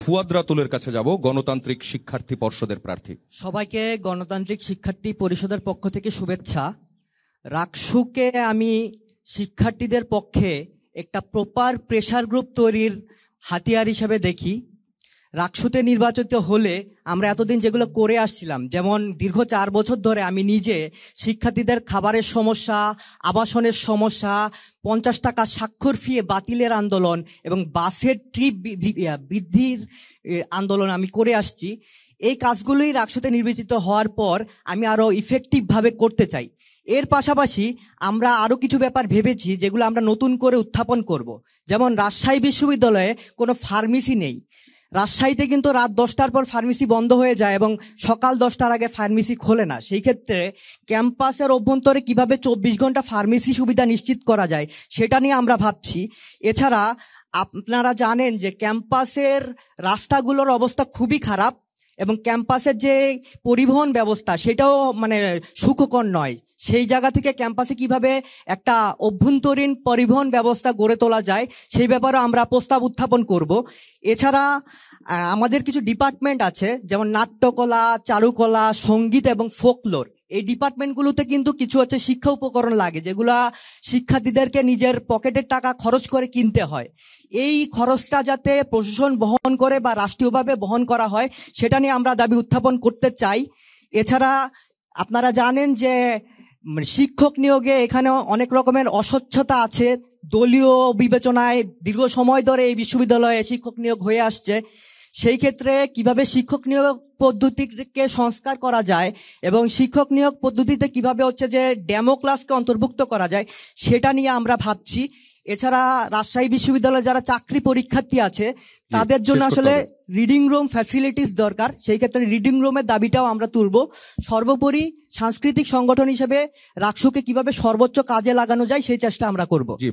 ফুয়াদ রাতুলের কাছে যাব, গণতান্ত্রিক শিক্ষার্থী পর্ষদের প্রার্থী। সবাইকে গণতান্ত্রিক শিক্ষার্থী পরিষদের পক্ষ থেকে শুভেচ্ছা। রাকসুকে আমি শিক্ষার্থীদের পক্ষে একটা প্রপার প্রেসার গ্রুপ তৈরির হাতিয়ার হিসেবে দেখি। রাকসুতে নির্বাচিত হলে আমরা এতদিন যেগুলো করে আসছিলাম, যেমন দীর্ঘ 4 বছর ধরে আমি নিজে শিক্ষার্থীদের খাবারের সমস্যা, আবাসনের সমস্যা, 50 টাকা স্বাক্ষর ফি বাতিলের আন্দোলন এবং বাসের ট্রিপ বৃদ্ধির আন্দোলন আমি করে আসছি। এই কাজগুলোই রাকসুতে নির্বাচিত হওয়ার পর আমি আরো ইফেক্টিভ ভাবে করতে চাই। এর পাশাপাশি আমরা আরো কিছু ব্যাপার ভেবেছি যেগুলো আমরা নতুন করে উত্থাপন করব। যেমন রাজশাহী বিশ্ববিদ্যালয়ে কোনো ফার্মেসি নেই। রাজশাহীতে কিন্তু রাত 10টার পর ফার্মেসি বন্ধ হয়ে যায় এবং সকাল 10টার আগে ফার্মেসি খোলে না। সেই ক্ষেত্রে ক্যাম্পাসের অভ্যন্তরে কিভাবে 24 ঘন্টা ফার্মেসি সুবিধা নিশ্চিত করা যায় সেটা নিয়ে আমরা ভাবছি। এছাড়া আপনারা জানেন যে ক্যাম্পাসের রাস্তাগুলোর অবস্থা খুবই খারাপ এবং ক্যাম্পাসের যে পরিবহন ব্যবস্থা সেটাও সুখকর নয়। সেই জায়গা থেকে ক্যাম্পাসে কিভাবে একটা অভ্যন্তরীণ পরিবহন ব্যবস্থা গড়ে তোলা যায় সেই ব্যাপারে আমরা প্রস্তাব উত্থাপন করব। এছাড়া আমাদের কিছু ডিপার্টমেন্ট আছে, যেমন নাট্যকলা, চারুকলা, সঙ্গীত এবং ফোকলোর। এই ডিপার্টমেন্টগুলোতে কিন্তু কিছু শিক্ষা উপকরণ লাগে যেগুলা শিক্ষার্থীদেরকে নিজের পকেটের টাকা খরচ করে কিনতে হয়। এই খরচটা যাতে প্রশাসন বহন করে বা রাষ্ট্রীয়ভাবে বহন করা হয় সেটা নিয়ে আমরা দাবি উত্থাপন করতে চাই। এছাড়া আপনারা জানেন যে শিক্ষক নিয়োগে এখানে অনেক রকমের অস্বচ্ছতা আছে। দলীয় বিবেচনায় দীর্ঘ সময় ধরে এই বিশ্ববিদ্যালয়ে শিক্ষক নিয়োগ হয়ে আসছে। সেই ক্ষেত্রে কিভাবে শিক্ষক নিয়োগ পদ্ধতিকে সংস্কার করা যায় এবং শিক্ষক নিয়োগ পদ্ধতিতে কিভাবে যে ডেমো ক্লাসকে অন্তর্ভুক্ত করা যায় সেটা নিয়ে আমরা ভাবছি। এছাড়া রাজশাহী বিশ্ববিদ্যালয়ে যারা চাকরি পরীক্ষার্থী আছে তাদের জন্য আসলে রিডিং রুম ফ্যাসিলিটিস দরকার। সেই ক্ষেত্রে রিডিং রুমের দাবিটাও আমরা তুলব। সর্বোপরি সাংস্কৃতিক সংগঠন হিসেবে রাকসুকে কিভাবে সর্বোচ্চ কাজে লাগানো যায় সেই চেষ্টা আমরা করব।